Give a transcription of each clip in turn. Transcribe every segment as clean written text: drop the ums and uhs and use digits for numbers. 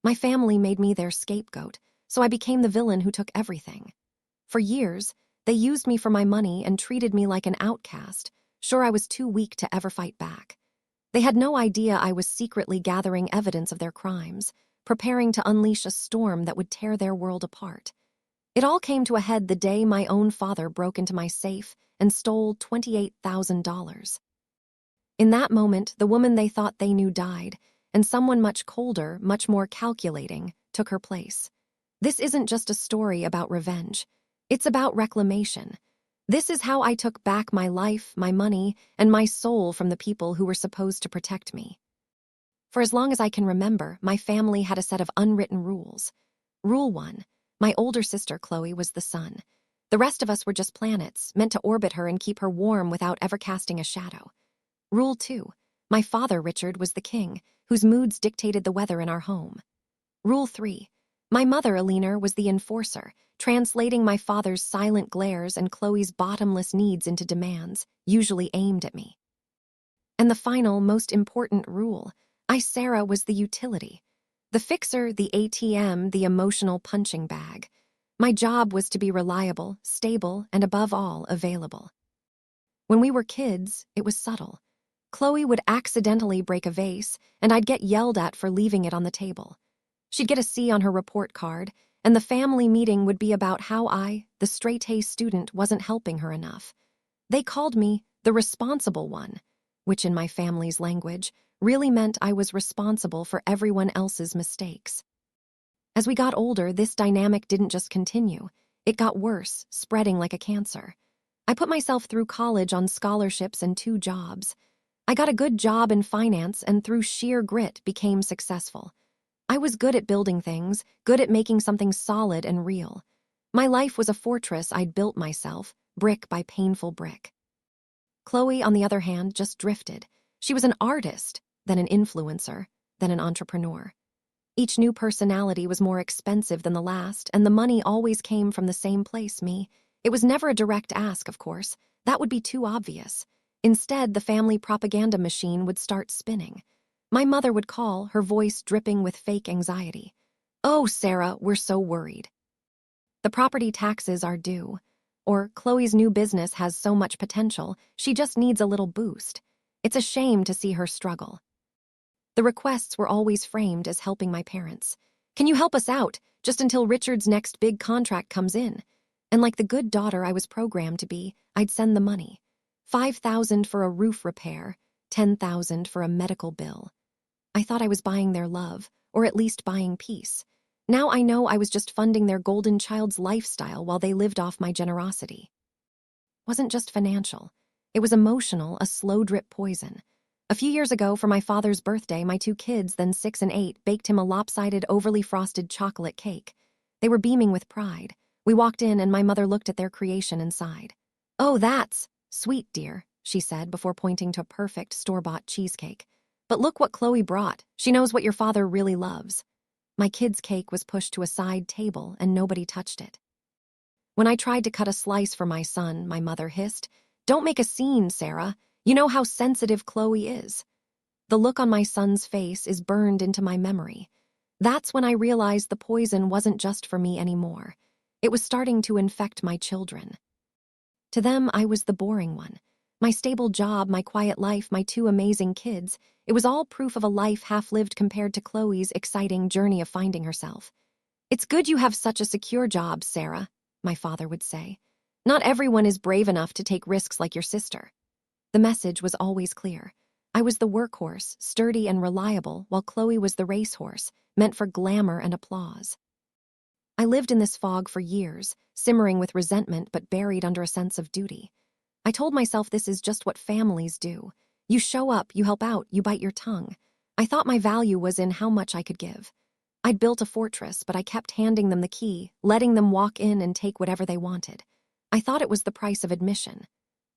My family made me their scapegoat, so I became the villain who took everything. For years, they used me for my money and treated me like an outcast, sure I was too weak to ever fight back. They had no idea I was secretly gathering evidence of their crimes, preparing to unleash a storm that would tear their world apart. It all came to a head the day my own father broke into my safe and stole $28,000. In that moment, the woman they thought they knew died, and someone much colder, much more calculating, took her place. This isn't just a story about revenge. It's about reclamation. This is how I took back my life, my money, and my soul from the people who were supposed to protect me. For as long as I can remember, my family had a set of unwritten rules. Rule 1, my older sister Chloe was the sun. The rest of us were just planets, meant to orbit her and keep her warm without ever casting a shadow. Rule 2, my father Richard was the king, whose moods dictated the weather in our home. Rule 3, my mother Eleanor was the enforcer, translating my father's silent glares and Chloe's bottomless needs into demands, usually aimed at me. And the final, most important rule, I, Sarah, was the utility. The fixer, the ATM, the emotional punching bag. My job was to be reliable, stable, and above all, available. When we were kids, it was subtle. Chloe would accidentally break a vase, and I'd get yelled at for leaving it on the table. She'd get a C on her report card, and the family meeting would be about how I, the straight-A student, wasn't helping her enough. They called me the responsible one, which in my family's language really meant I was responsible for everyone else's mistakes. As we got older, this dynamic didn't just continue. It got worse, spreading like a cancer. I put myself through college on scholarships and 2 jobs. I got a good job in finance and through sheer grit became successful. I was good at building things, good at making something solid and real. My life was a fortress I'd built myself, brick by painful brick. Chloe, on the other hand, just drifted. She was an artist, then an influencer, then an entrepreneur. Each new personality was more expensive than the last, and the money always came from the same place, me. It was never a direct ask, of course. That would be too obvious. Instead, the family propaganda machine would start spinning. My mother would call, her voice dripping with fake anxiety. "Oh, Sarah, we're so worried. The property taxes are due." Or, "Chloe's new business has so much potential, she just needs a little boost." It's a shame to see her struggle. The requests were always framed as helping my parents. "Can you help us out, just until Richard's next big contract comes in?" And like the good daughter I was programmed to be, I'd send the money. $5,000 for a roof repair, $10,000 for a medical bill. I thought I was buying their love, or at least buying peace. Now I know I was just funding their golden child's lifestyle while they lived off my generosity. It wasn't just financial. It was emotional, a slow-drip poison. A few years ago, for my father's birthday, my 2 kids, then 6 and 8, baked him a lopsided, overly frosted chocolate cake. They were beaming with pride. We walked in and my mother looked at their creation and sighed. "Oh, that's sweet, dear," she said before pointing to a perfect store-bought cheesecake. "But look what Chloe brought. She knows what your father really loves." My kid's cake was pushed to a side table and nobody touched it. When I tried to cut a slice for my son, my mother hissed, "Don't make a scene, Sarah. You know how sensitive Chloe is." The look on my son's face is burned into my memory. That's when I realized the poison wasn't just for me anymore. It was starting to infect my children. To them, I was the boring one. My stable job, my quiet life, my 2 amazing kids, it was all proof of a life half-lived compared to Chloe's exciting journey of finding herself. "It's good you have such a secure job, Sarah," my father would say. "Not everyone is brave enough to take risks like your sister." The message was always clear. I was the workhorse, sturdy and reliable, while Chloe was the racehorse, meant for glamour and applause. I lived in this fog for years, simmering with resentment but buried under a sense of duty. I told myself this is just what families do. You show up, you help out, you bite your tongue. I thought my value was in how much I could give. I'd built a fortress, but I kept handing them the key, letting them walk in and take whatever they wanted. I thought it was the price of admission.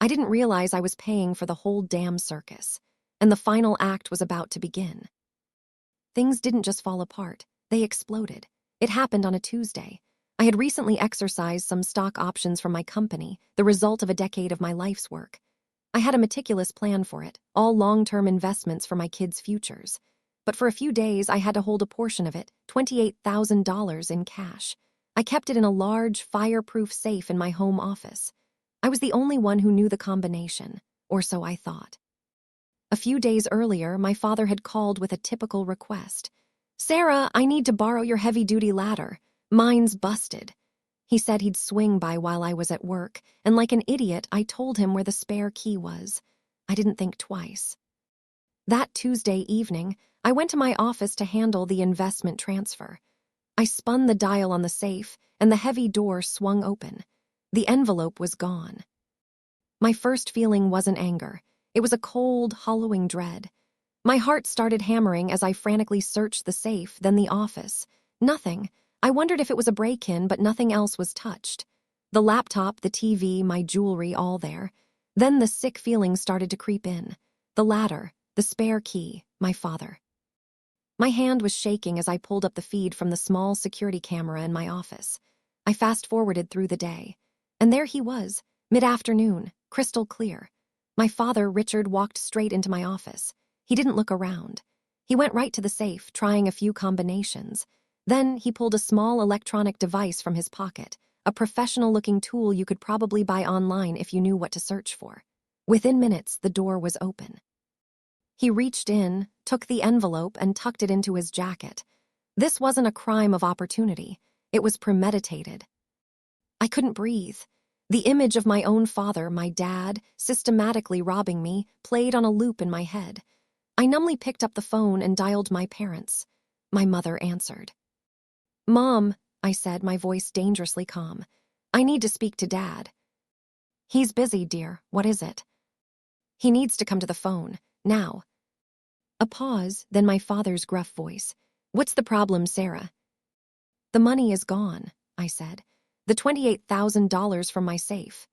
I didn't realize I was paying for the whole damn circus, and the final act was about to begin. Things didn't just fall apart, they exploded. It happened on a Tuesday. I had recently exercised some stock options from my company, the result of a decade of my life's work. I had a meticulous plan for it, all long-term investments for my kids' futures. but for a few days I had to hold a portion of it, $28,000 in cash. I kept it in a large, fireproof safe in my home office. I was the only one who knew the combination, or so I thought. A few days earlier, my father had called with a typical request. "Sarah, I need to borrow your heavy-duty ladder. Mine's busted." He said he'd swing by while I was at work, and like an idiot, I told him where the spare key was. I didn't think twice. That Tuesday evening, I went to my office to handle the investment transfer. I spun the dial on the safe, and the heavy door swung open. The envelope was gone. My first feeling wasn't anger. It was a cold, hollowing dread. My heart started hammering as I frantically searched the safe, then the office. Nothing. I wondered if it was a break-in, but nothing else was touched. The laptop, the TV, my jewelry, all there. Then the sick feeling started to creep in. The ladder, the spare key, my father. My hand was shaking as I pulled up the feed from the small security camera in my office. I fast-forwarded through the day. And there he was, mid-afternoon, crystal clear. My father, Richard, walked straight into my office. He didn't look around. He went right to the safe, trying a few combinations. Then he pulled a small electronic device from his pocket, a professional-looking tool you could probably buy online if you knew what to search for. Within minutes, the door was open. He reached in, took the envelope, and tucked it into his jacket. This wasn't a crime of opportunity. It was premeditated. I couldn't breathe. The image of my own father, my dad, systematically robbing me, played on a loop in my head. I numbly picked up the phone and dialed my parents. My mother answered. "Mom," I said, my voice dangerously calm. "I need to speak to Dad." "He's busy, dear. What is it?" "He needs to come to the phone. Now." A pause, then my father's gruff voice. "What's the problem, Sarah?" "The money is gone," I said. "The $28,000 from my safe."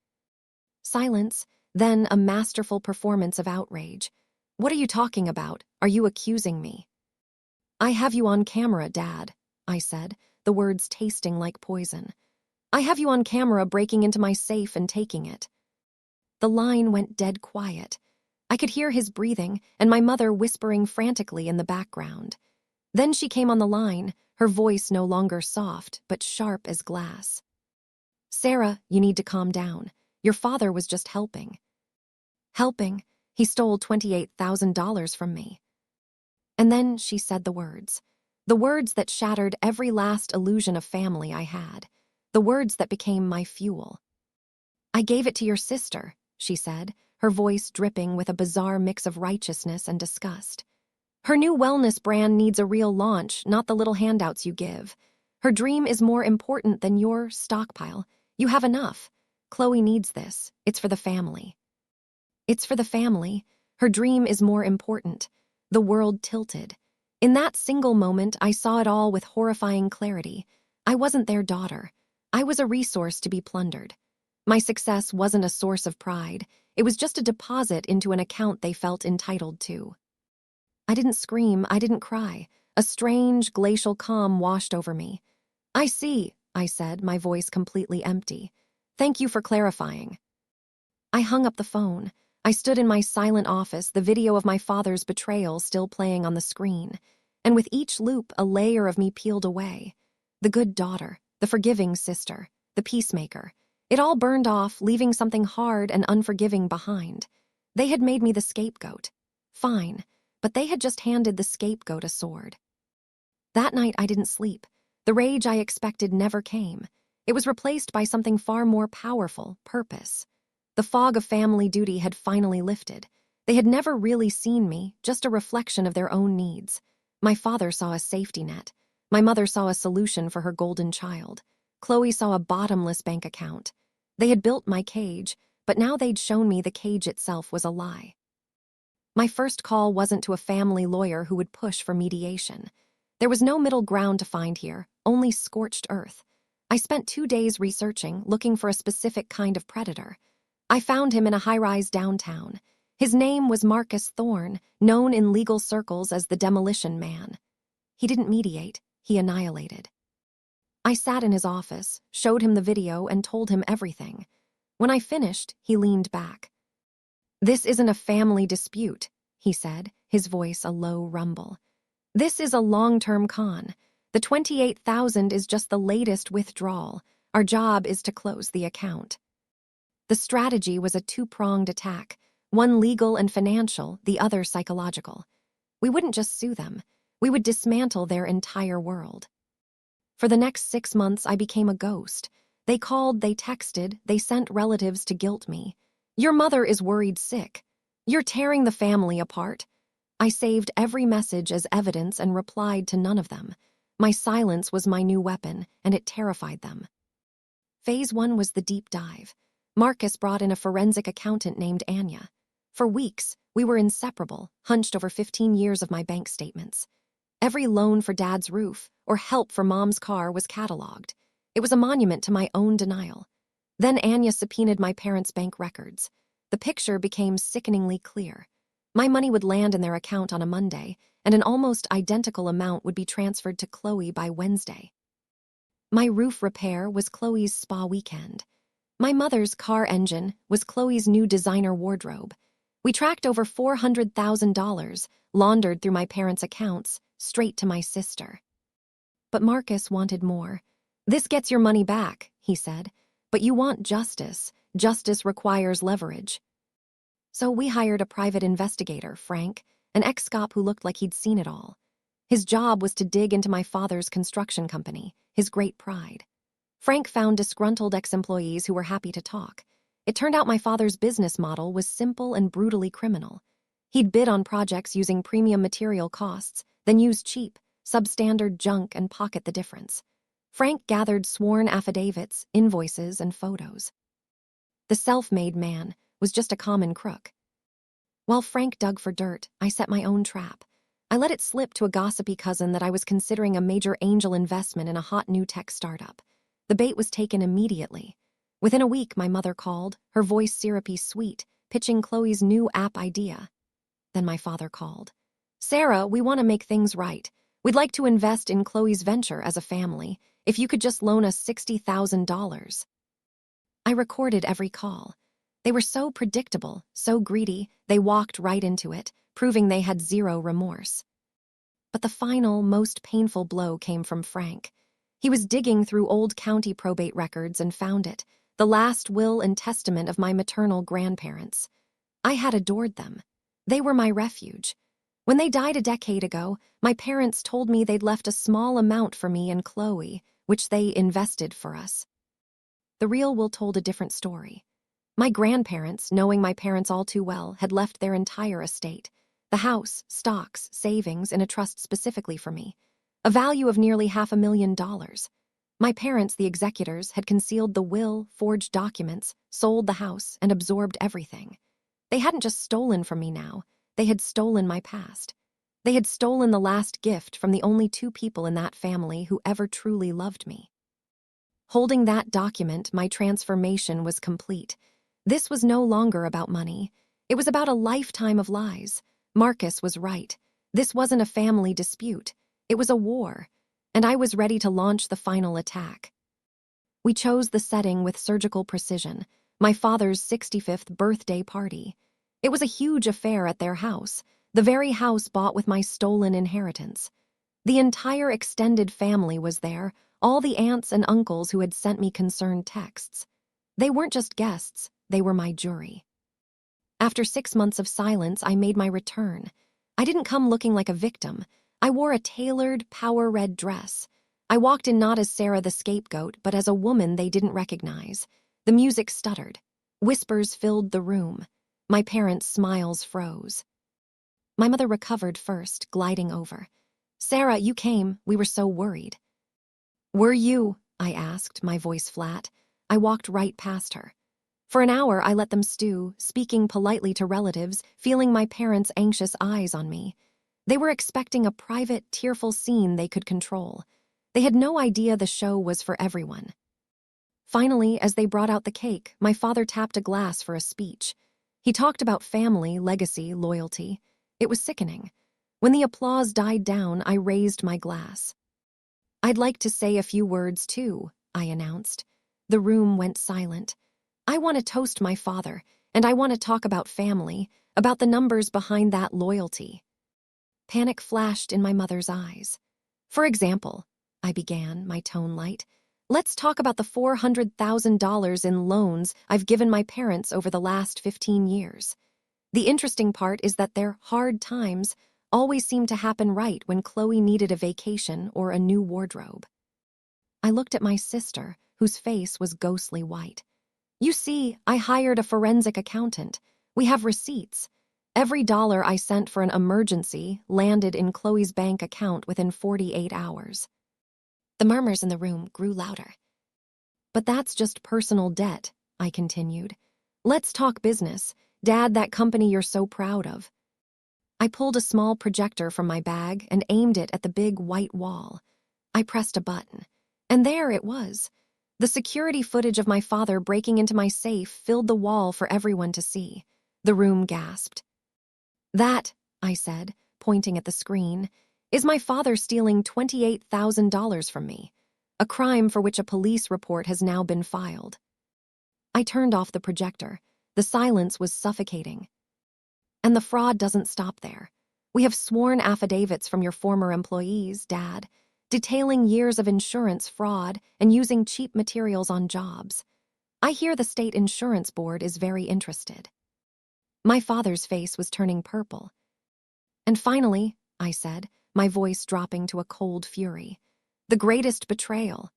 Silence, then a masterful performance of outrage. "What are you talking about? Are you accusing me?" "I have you on camera, Dad," I said, the words tasting like poison. "I have you on camera breaking into my safe and taking it." The line went dead quiet. I could hear his breathing and my mother whispering frantically in the background. Then she came on the line, her voice no longer soft, but sharp as glass. "Sarah, you need to calm down. Your father was just helping." "Helping? He stole $28,000 from me." And then she said the words that shattered every last illusion of family I had, the words that became my fuel. "I gave it to your sister," she said, her voice dripping with a bizarre mix of righteousness and disgust. "Her new wellness brand needs a real launch, not the little handouts you give. Her dream is more important than your stockpile. You have enough. Chloe needs this. It's for the family." It's for the family. Her dream is more important. The world tilted. In that single moment, I saw it all with horrifying clarity. I wasn't their daughter. I was a resource to be plundered. My success wasn't a source of pride. It was just a deposit into an account they felt entitled to. I didn't scream. I didn't cry. A strange, glacial calm washed over me. "I see," I said, my voice completely empty. "Thank you for clarifying." I hung up the phone. I stood in my silent office, the video of my father's betrayal still playing on the screen. And with each loop, a layer of me peeled away. The good daughter, the forgiving sister, the peacemaker. It all burned off, leaving something hard and unforgiving behind. They had made me the scapegoat. Fine, but they had just handed the scapegoat a sword. That night I didn't sleep. The rage I expected never came. It was replaced by something far more powerful, purpose. The fog of family duty had finally lifted. They had never really seen me, just a reflection of their own needs. My father saw a safety net. My mother saw a solution for her golden child. Chloe saw a bottomless bank account. They had built my cage, but now they'd shown me the cage itself was a lie. My first call wasn't to a family lawyer who would push for mediation. There was no middle ground to find here, only scorched earth. I spent 2 days researching, looking for a specific kind of predator. I found him in a high-rise downtown. His name was Marcus Thorne, known in legal circles as the Demolition Man. He didn't mediate, he annihilated. I sat in his office, showed him the video, and told him everything. When I finished, he leaned back. "This isn't a family dispute," he said, his voice a low rumble. This is a long-term con. The 28,000 is just the latest withdrawal. Our job is to close the account. The strategy was a two-pronged attack, one legal and financial, the other psychological. We wouldn't just sue them. We would dismantle their entire world. For the next 6 months, I became a ghost. They called, they texted, they sent relatives to guilt me. Your mother is worried sick. You're tearing the family apart. I saved every message as evidence and replied to none of them. My silence was my new weapon, and it terrified them. Phase 1 was the deep dive. Marcus brought in a forensic accountant named Anya. For weeks, we were inseparable, hunched over 15 years of my bank statements. Every loan for Dad's roof or help for Mom's car was cataloged. It was a monument to my own denial. Then Anya subpoenaed my parents' bank records. The picture became sickeningly clear. My money would land in their account on a Monday, and an almost identical amount would be transferred to Chloe by Wednesday. My roof repair was Chloe's spa weekend. My mother's car engine was Chloe's new designer wardrobe. We tracked over $400,000, laundered through my parents' accounts, straight to my sister. But Marcus wanted more. This gets your money back, he said, but you want justice. Justice requires leverage. So we hired a private investigator, Frank, an ex-cop who looked like he'd seen it all. His job was to dig into my father's construction company, his great pride. Frank found disgruntled ex-employees who were happy to talk. It turned out my father's business model was simple and brutally criminal. He'd bid on projects using premium material costs, then use cheap, substandard junk and pocket the difference. Frank gathered sworn affidavits, invoices, and photos. The self-made man was just a common crook. While Frank dug for dirt, I set my own trap. I let it slip to a gossipy cousin that I was considering a major angel investment in a hot new tech startup. The bait was taken immediately. Within a week, my mother called, her voice syrupy sweet, pitching Chloe's new app idea. Then my father called. Sarah, we want to make things right. We'd like to invest in Chloe's venture as a family. If you could just loan us $60,000. I recorded every call. They were so predictable, so greedy, they walked right into it, proving they had zero remorse. But the final, most painful blow came from Frank. He was digging through old county probate records and found it, the last will and testament of my maternal grandparents. I had adored them. They were my refuge. When they died a decade ago, my parents told me they'd left a small amount for me and Chloe, which they invested for us. The real will told a different story. My grandparents, knowing my parents all too well, had left their entire estate. The house, stocks, savings, in a trust specifically for me. A value of nearly $500,000. My parents, the executors, had concealed the will, forged documents, sold the house, and absorbed everything. They hadn't just stolen from me now. They had stolen my past. They had stolen the last gift from the only two people in that family who ever truly loved me. Holding that document, my transformation was complete. This was no longer about money. It was about a lifetime of lies. Marcus was right. This wasn't a family dispute. It was a war, and I was ready to launch the final attack. We chose the setting with surgical precision, my father's 65th birthday party. It was a huge affair at their house, the very house bought with my stolen inheritance. The entire extended family was there, all the aunts and uncles who had sent me concerned texts. They weren't just guests, they were my jury. After 6 months of silence, I made my return. I didn't come looking like a victim. I wore a tailored, power-red dress. I walked in not as Sarah the scapegoat, but as a woman they didn't recognize. The music stuttered. Whispers filled the room. My parents' smiles froze. My mother recovered first, gliding over. Sarah, you came. We were so worried. Were you? I asked, my voice flat. I walked right past her. For an hour, I let them stew, speaking politely to relatives, feeling my parents' anxious eyes on me. They were expecting a private, tearful scene they could control. They had no idea the show was for everyone. Finally, as they brought out the cake, my father tapped a glass for a speech. He talked about family, legacy, loyalty. It was sickening. When the applause died down, I raised my glass. I'd like to say a few words, too, I announced. The room went silent. I want to toast my father, and I want to talk about family, about the numbers behind that loyalty. Panic flashed in my mother's eyes. "For example," I began, my tone light, "let's talk about the $400,000 in loans I've given my parents over the last 15 years. The interesting part is that their hard times always seemed to happen right when Chloe needed a vacation or a new wardrobe." I looked at my sister, whose face was ghostly white. "You see, I hired a forensic accountant. We have receipts. Every dollar I sent for an emergency landed in Chloe's bank account within 48 hours. The murmurs in the room grew louder. "But that's just personal debt," I continued. "Let's talk business. Dad, that company you're so proud of." I pulled a small projector from my bag and aimed it at the big white wall. I pressed a button, and there it was. The security footage of my father breaking into my safe filled the wall for everyone to see. The room gasped. "That," I said, pointing at the screen, "is my father stealing $28,000 from me, a crime for which a police report has now been filed." I turned off the projector. The silence was suffocating. "And the fraud doesn't stop there. We have sworn affidavits from your former employees, Dad, detailing years of insurance fraud and using cheap materials on jobs. I hear the state insurance board is very interested." My father's face was turning purple. "And finally," I said, my voice dropping to a cold fury, "the greatest betrayal."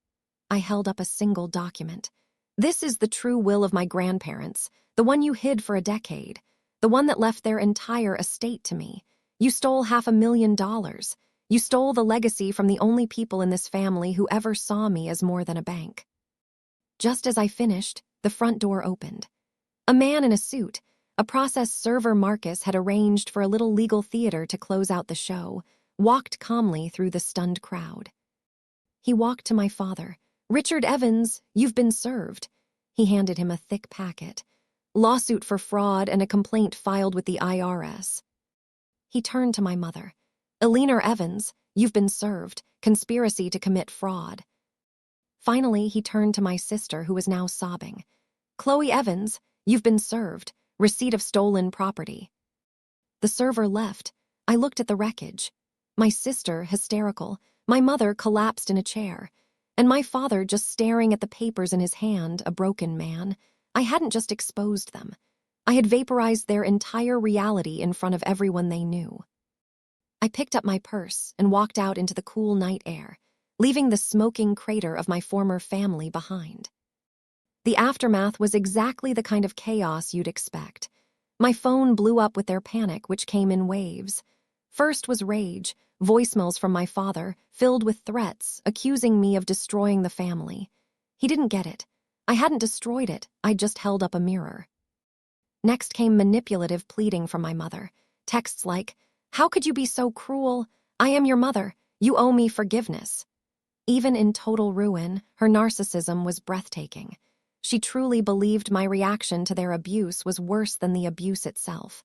I held up a single document. "This is the true will of my grandparents, the one you hid for a decade, the one that left their entire estate to me. You stole $500,000. You stole the legacy from the only people in this family who ever saw me as more than a bank." Just as I finished, the front door opened. A man in a suit, a process server Marcus had arranged for a little legal theater to close out the show, walked calmly through the stunned crowd. He walked to my father. "Richard Evans, you've been served." He handed him a thick packet. "Lawsuit for fraud and a complaint filed with the IRS." He turned to my mother. "Eleanor Evans, you've been served. Conspiracy to commit fraud." Finally, he turned to my sister, who was now sobbing. "Chloe Evans, you've been served. Receipt of stolen property." The server left. I looked at the wreckage. My sister, hysterical. My mother collapsed in a chair. And my father just staring at the papers in his hand, a broken man. I hadn't just exposed them. I had vaporized their entire reality in front of everyone they knew. I picked up my purse and walked out into the cool night air, leaving the smoking crater of my former family behind. The aftermath was exactly the kind of chaos you'd expect. My phone blew up with their panic, which came in waves. First was rage, voicemails from my father, filled with threats, accusing me of destroying the family. He didn't get it. I hadn't destroyed it, I'd just held up a mirror. Next came manipulative pleading from my mother. Texts like, "How could you be so cruel? I am your mother. You owe me forgiveness." Even in total ruin, her narcissism was breathtaking. She truly believed my reaction to their abuse was worse than the abuse itself.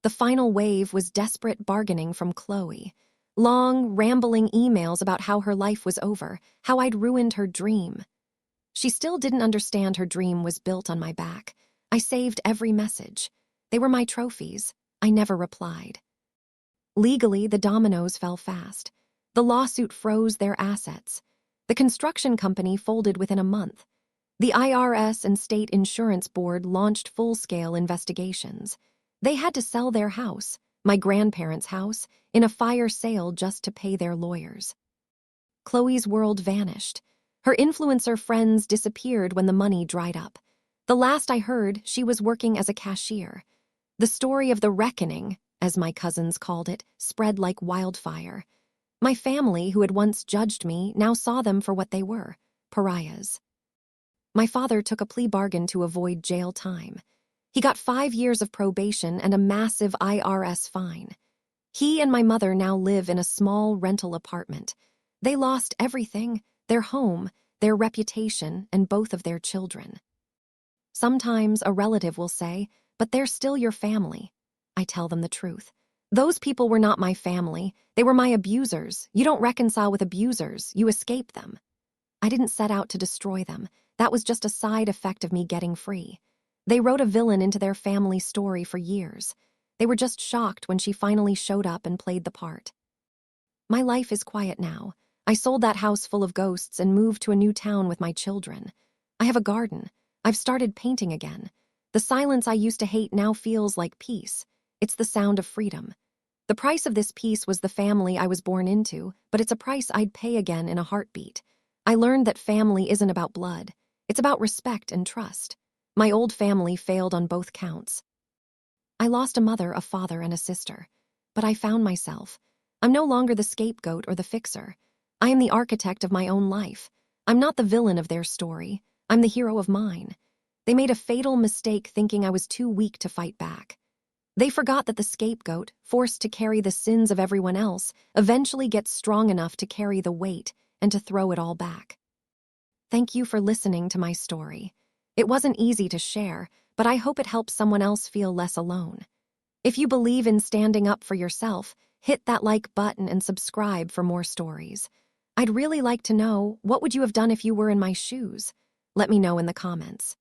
The final wave was desperate bargaining from Chloe. Long, rambling emails about how her life was over, how I'd ruined her dream. She still didn't understand her dream was built on my back. I saved every message. They were my trophies. I never replied. Legally, the dominoes fell fast. The lawsuit froze their assets. The construction company folded within a month. The IRS and State Insurance Board launched full-scale investigations. They had to sell their house, my grandparents' house, in a fire sale just to pay their lawyers. Chloe's world vanished. Her influencer friends disappeared when the money dried up. The last I heard, she was working as a cashier. The story of the reckoning, as my cousins called it, spread like wildfire. My family, who had once judged me, now saw them for what they were, pariahs. My father took a plea bargain to avoid jail time. He got 5 years of probation and a massive IRS fine. He and my mother now live in a small rental apartment. They lost everything, their home, their reputation, and both of their children. Sometimes a relative will say, "But they're still your family." I tell them the truth. Those people were not my family. They were my abusers. You don't reconcile with abusers. You escape them. I didn't set out to destroy them. That was just a side effect of me getting free. They wrote a villain into their family story for years. They were just shocked when she finally showed up and played the part. My life is quiet now. I sold that house full of ghosts and moved to a new town with my children. I have a garden. I've started painting again. The silence I used to hate now feels like peace. It's the sound of freedom. The price of this peace was the family I was born into, but it's a price I'd pay again in a heartbeat. I learned that family isn't about blood. It's about respect and trust. My old family failed on both counts. I lost a mother, a father, and a sister. But I found myself. I'm no longer the scapegoat or the fixer. I am the architect of my own life. I'm not the villain of their story. I'm the hero of mine. They made a fatal mistake thinking I was too weak to fight back. They forgot that the scapegoat, forced to carry the sins of everyone else, eventually gets strong enough to carry the weight and to throw it all back. Thank you for listening to my story. It wasn't easy to share, but I hope it helps someone else feel less alone. If you believe in standing up for yourself, hit that like button and subscribe for more stories. I'd really like to know, what would you have done if you were in my shoes? Let me know in the comments.